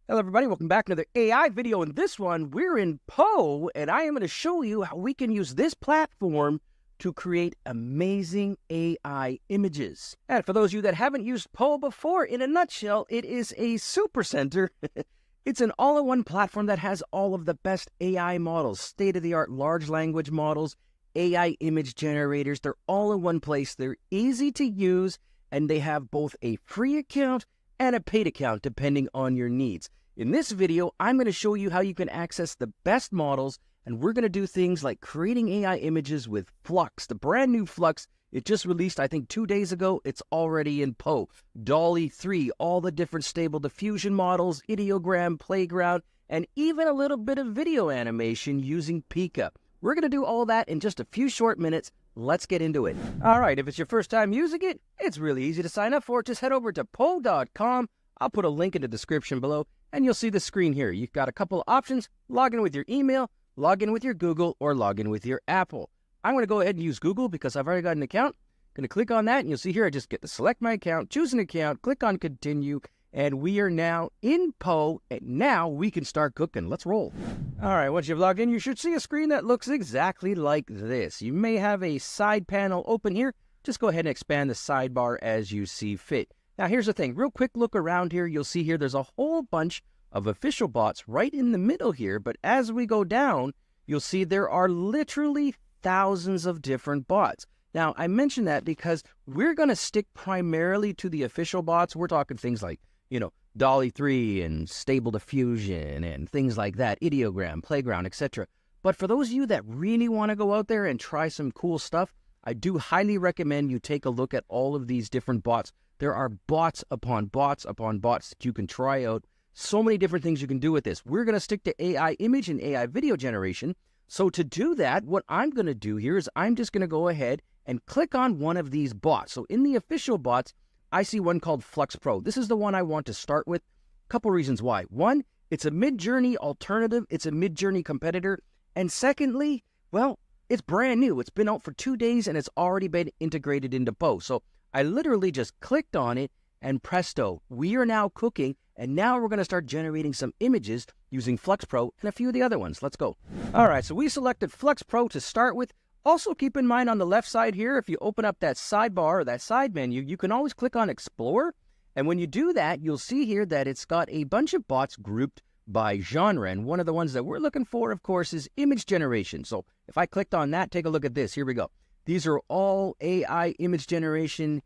Hello everybody, welcome back to another AI video. In this one, we're in Poe, and I am going to show you how we can use this platform to create amazing AI images. And for those of you that haven't used Poe before, in a nutshell, it is a supercenter. It's an all-in-one platform that has all of the best AI models, state-of-the-art large language models, AI image generators. They're all in one place. They're easy to use, and they have both a free account and a paid account depending on your needs. In this video, I'm going to show you how you can access the best models, and we're going to do things like creating AI images with Flux, the brand new Flux. It just released, I think, 2 days ago. It's already in Poe. DALL-E 3, all the different stable diffusion models, ideogram, playground, and even a little bit of video animation using Pika. We're going to do all that in just a few short minutes. Let's get into it. All right, if it's your first time using it, it's really easy to sign up for it. Just head over to poe.com. I'll put a link in the description below, and you'll see the screen here. You've got a couple of options. Log in with your email, log in with your Google, or log in with your Apple. I'm going to go ahead and use Google because I've already got an account. I'm going to click on that, and you'll see here I just get to select my account, choose an account, click on Continue, and we are now in Poe, and now we can start cooking. Let's roll. All right, once you've logged in, you should see a screen that looks exactly like this. You may have a side panel open here. Just go ahead and expand the sidebar as you see fit. Now, here's the thing. Real quick look around here. You'll see here there's a whole bunch of official bots right in the middle here. But as we go down, you'll see there are literally thousands of different bots. Now, I mention that because we're going to stick primarily to the official bots. We're talking things like, DALL-E 3 and Stable Diffusion and things like that, ideogram, playground, etc. But for those of you that really want to go out there and try some cool stuff, I do highly recommend you take a look at all of these different bots. There are bots upon bots upon bots that you can try out. So many different things you can do with this. We're going to stick to AI image and AI video generation. So to do that, what I'm going to do here is I'm just going to go ahead and click on one of these bots. So in the official bots, I see one called Flux Pro. This is the one I want to start with. A couple reasons why. One, it's a mid-journey alternative. It's a mid-journey competitor. And secondly, well, it's brand new. It's been out for 2 days and it's already been integrated into Poe. So I literally just clicked on it and presto, we are now cooking. And now we're going to start generating some images using Flux Pro and a few of the other ones. Let's go. All right, so we selected Flux Pro to start with. Also, keep in mind on the left side here, if you open up that sidebar or that side menu, you can always click on Explore. And when you do that, you'll see here that it's got a bunch of bots grouped by genre. And one of the ones that we're looking for, of course, is image generation. So if I clicked on that, take a look at this. Here we go. These are all AI image generation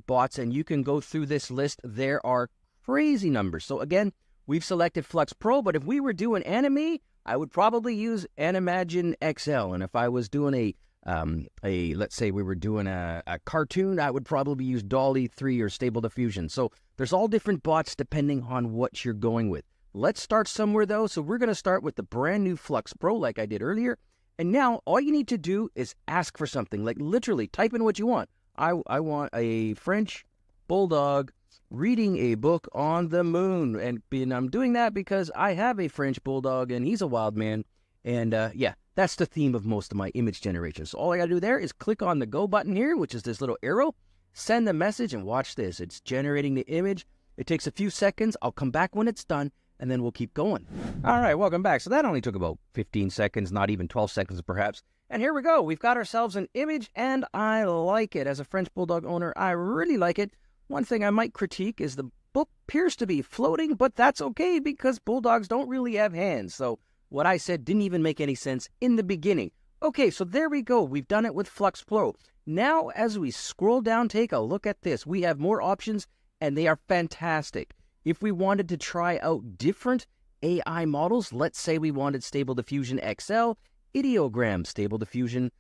bots, and you can go through this list. There are crazy numbers. So again, we've selected Flux Pro, but if we were doing anime, I would probably use Animagine XL. And if I was doing let's say we were doing a cartoon, I would probably use DALL-E 3 or Stable Diffusion. So there's all different bots depending on what you're going with. Let's start somewhere though. So we're going to start with the brand new Flux Pro like I did earlier. And now all you need to do is ask for something, like literally type in what you want. I want a French bulldog reading a book on the moon. And I'm doing that because I have a French bulldog and he's a wild man. And yeah, that's the theme of most of my image generation. So all I got to do there is click on the go button here, which is this little arrow, send the message, and watch this. It's generating the image. It takes a few seconds. I'll come back when it's done, and then we'll keep going. All right, welcome back. So that only took about 15 seconds, not even 12 seconds perhaps. And here we go. We've got ourselves an image, and I like it. As a French bulldog owner, I really like it. One thing I might critique is the book appears to be floating, but that's okay because bulldogs don't really have hands. So what I said didn't even make any sense in the beginning. Okay, so there we go. We've done it with Flux Pro. Now, as we scroll down, take a look at this. We have more options, and they are fantastic. If we wanted to try out different AI models, let's say we wanted Stable Diffusion XL, ideogram, Stable Diffusion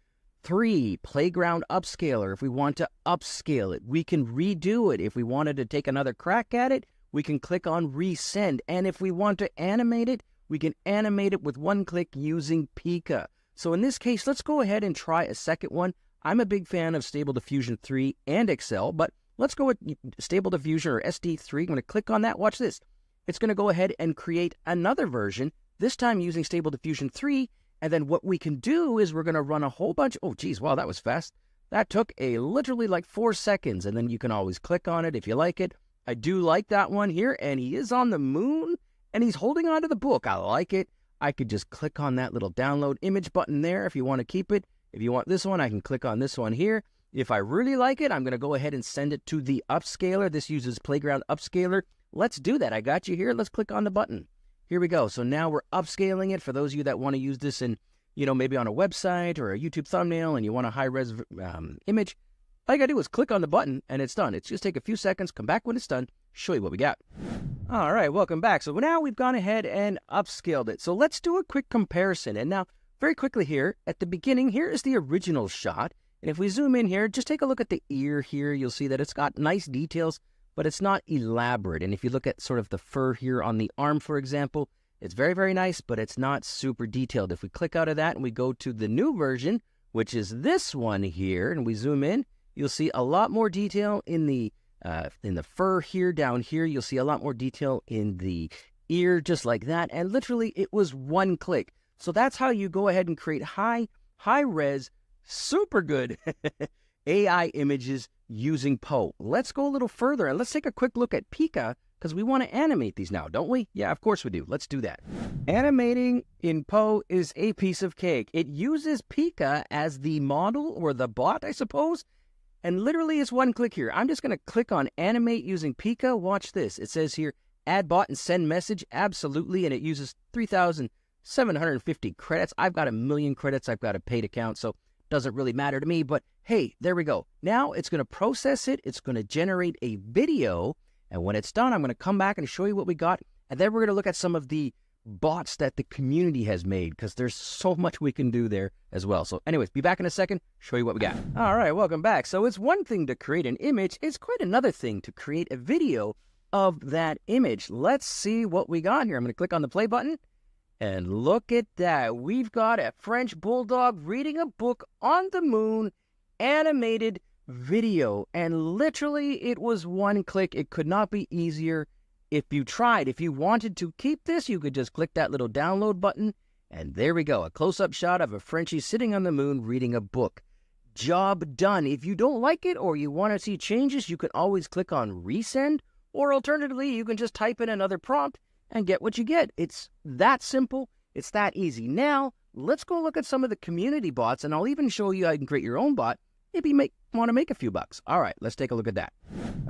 3, playground upscaler. If we want to upscale it, we can redo it. If we wanted to take another crack at it, we can click on resend. And if we want to animate it, we can animate it with one click using Pika. So in this case, let's go ahead and try a second one. I'm a big fan of Stable Diffusion 3 and XL, but let's go with Stable Diffusion or SD3. I'm going to click on that. Watch this. It's going to go ahead and create another version, this time using Stable Diffusion 3. And then what we can do is we're going to run a whole bunch. Oh, geez, wow, that was fast. That took literally like 4 seconds. And then you can always click on it if you like it. I do like that one here, and he is on the moon, and he's holding onto the book. I like it. I could just click on that little download image button there if you want to keep it. If you want this one, I can click on this one here. If I really like it, I'm going to go ahead and send it to the upscaler. This uses Playground Upscaler. Let's do that. I got you here. Let's click on the button. Here we go. So now we're upscaling it. For those of you that want to use this in, maybe on a website or a YouTube thumbnail and you want a high-res image, all you got to do is click on the button and it's done. It's just take a few seconds, come back when it's done, show you what we got. All right, welcome back. So now we've gone ahead and upscaled it. So let's do a quick comparison. And now, very quickly here, at the beginning, here is the original shot. And if we zoom in here, just take a look at the ear here. You'll see that it's got nice details, but it's not elaborate. And if you look at sort of the fur here on the arm, for example, it's very, very nice, but it's not super detailed. If we click out of that and we go to the new version, which is this one here, and we zoom in, you'll see a lot more detail in the fur here, down here. You'll see a lot more detail in the ear, just like that. And literally, it was one click. So that's how you go ahead and create high-res, super good AI images using Poe. Let's go a little further and let's take a quick look at Pika because we want to animate these now, don't we? Yeah, of course we do. Let's do that. Animating in Poe is a piece of cake. It uses Pika as the model or the bot, I suppose. And literally it's one click here. I'm just going to click on animate using Pika. Watch this. It says here, add bot and send message. Absolutely. And it uses 3,750 credits. I've got 1 million credits. I've got a paid account, so it doesn't really matter to me. But hey, there we go. Now it's going to process it. It's going to generate a video. And when it's done, I'm going to come back and show you what we got. And then we're going to look at some of the bots that the community has made because there's so much we can do there as well. So anyways, be back in a second, show you what we got. All right, welcome back. So it's one thing to create an image. It's quite another thing to create a video of that image. Let's see what we got here. I'm going to click on the play button and look at that. We've got a French bulldog reading a book on the moon, animated video. And literally it was one click. It could not be easier. If you tried, if you wanted to keep this, you could just click that little download button, and there we go, a close-up shot of a Frenchie sitting on the moon reading a book. Job done. If you don't like it or you want to see changes, you can always click on resend, or alternatively, you can just type in another prompt and get what you get. It's that simple. It's that easy. Now, let's go look at some of the community bots, and I'll even show you how you can create your own bot. Maybe want to make a few bucks. All right, let's take a look at that.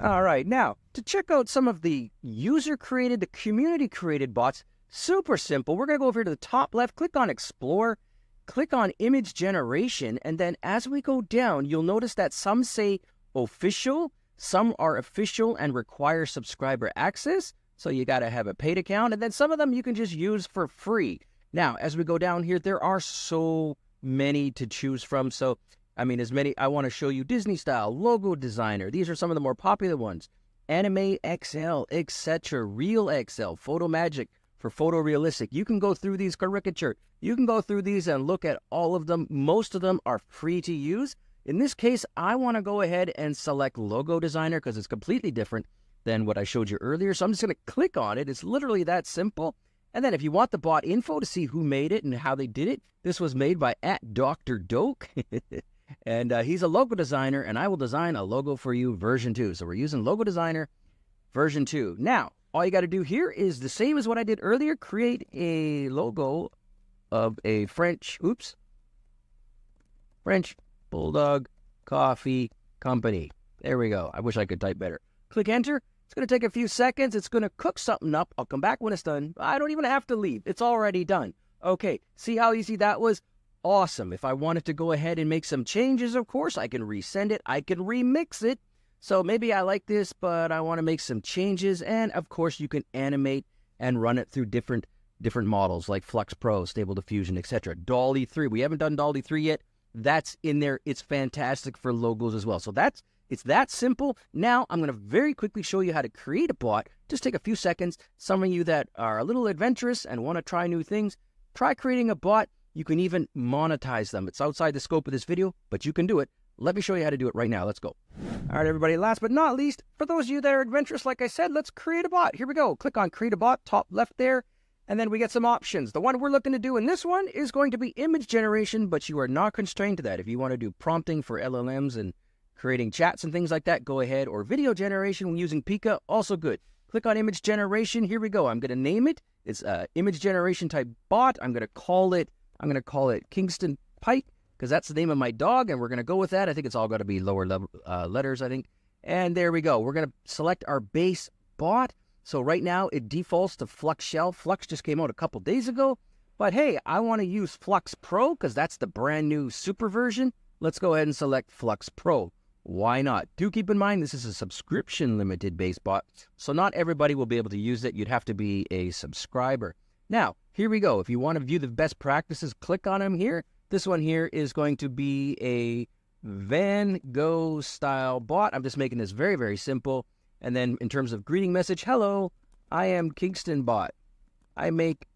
All right, now, to check out some of the user-created, the community-created bots, super simple. We're going to go over to the top left, click on Explore, click on Image Generation, and then as we go down, you'll notice that some say official, some are official and require subscriber access, so you got to have a paid account, and then some of them you can just use for free. Now, as we go down here, there are so many to choose from, so I want to show you Disney Style, Logo Designer. These are some of the more popular ones. Anime XL, etc. Real XL, Photo Magic for photorealistic. You can go through these, caricature. You can go through these and look at all of them. Most of them are free to use. In this case, I want to go ahead and select Logo Designer because it's completely different than what I showed you earlier. So I'm just going to click on it. It's literally that simple. And then if you want the bot info to see who made it and how they did it, this was made by @Dr.Doke. And he's a logo designer, and I will design a logo for you version 2. So we're using Logo Designer version 2. Now, all you got to do here is the same as what I did earlier. Create a logo of a French Bulldog Coffee Company. There we go. I wish I could type better. Click Enter. It's going to take a few seconds. It's going to cook something up. I'll come back when it's done. I don't even have to leave. It's already done. Okay, see how easy that was? Awesome. If I wanted to go ahead and make some changes, of course, I can resend it. I can remix it. So maybe I like this, but I want to make some changes. And of course, you can animate and run it through different models like Flux Pro, Stable Diffusion, etc. DALL-E 3. We haven't done DALL-E 3 yet. That's in there. It's fantastic for logos as well. So it's that simple. Now I'm going to very quickly show you how to create a bot. Just take a few seconds. Some of you that are a little adventurous and want to try new things, try creating a bot. You can even monetize them. It's outside the scope of this video, but you can do it. Let me show you how to do it right now. Let's go. All right, everybody, last but not least, for those of you that are adventurous, like I said, let's create a bot. Here we go. Click on Create a Bot, top left there, and then we get some options. The one we're looking to do in this one is going to be image generation, but you are not constrained to that. If you want to do prompting for LLMs and creating chats and things like that, go ahead. Or video generation when using Pika, also good. Click on image generation. Here we go. I'm going to name it. It's image generation type bot. I'm going to call it Kingston Pike because that's the name of my dog, and we're going to go with that. I think it's all got to be lower level letters, I think. And there we go. We're going to select our base bot. So right now it defaults to Flux Shell. Flux just came out a couple days ago. But hey, I want to use Flux Pro because that's the brand new super version. Let's go ahead and select Flux Pro. Why not? Do keep in mind this is a subscription limited base bot, so not everybody will be able to use it. You'd have to be a subscriber. Now, here we go. If you want to view the best practices, click on them here. This one here is going to be a Van Gogh style bot. I'm just making this very, very simple. And then in terms of greeting message, hello, I am Kingston bot. I make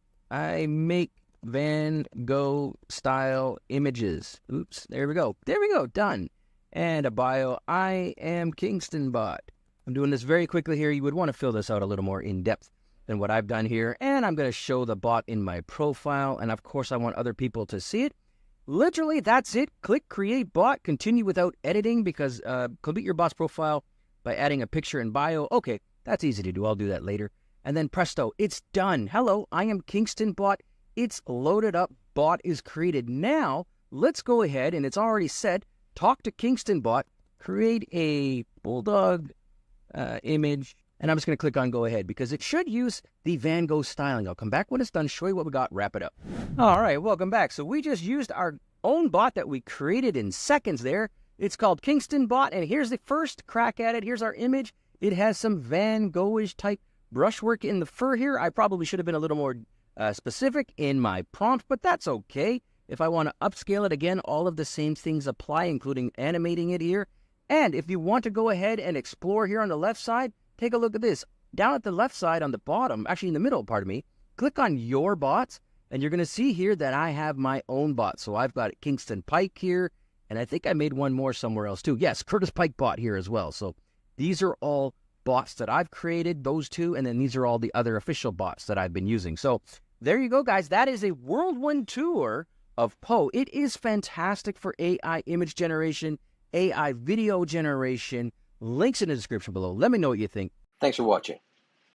Van Gogh style images. Oops, there we go. There we go, done. And a bio, I am Kingston bot. I'm doing this very quickly here. You would want to fill this out a little more in depth than what I've done here. And I'm going to show the bot in my profile. And of course, I want other people to see it. Literally, that's it. Click create bot, continue without editing because complete your bot's profile by adding a picture and bio. Okay, that's easy to do. I'll do that later. And then presto, it's done. Hello, I am Kingston bot. It's loaded up. Bot is created. Now, let's go ahead, and it's already set. Talk to Kingston bot, create a bulldog image, and I'm just going to click on go ahead because it should use the Van Gogh styling. I'll come back when it's done, show you what we got, wrap it up. All right, welcome back. So we just used our own bot that we created in seconds there. It's called Kingston bot, and here's the first crack at it. Here's our image. It has some Van Gogh-ish type brushwork in the fur here. I probably should have been a little more specific in my prompt, but that's okay. If I want to upscale it again, all of the same things apply, including animating it here. And if you want to go ahead and explore here on the left side, take a look at this. Down at the left side on the bottom, actually in the middle, pardon me, click on your bots, and you're going to see here that I have my own bot. So I've got Kingston Pike here, and I think I made one more somewhere else too. Yes, Curtis Pike bot here as well. So these are all bots that I've created, those two, and then these are all the other official bots that I've been using. So there you go, guys. That is a whirlwind tour of Poe. It is fantastic for AI image generation, AI video generation. Links in the description below. Let me know what you think. Thanks for watching.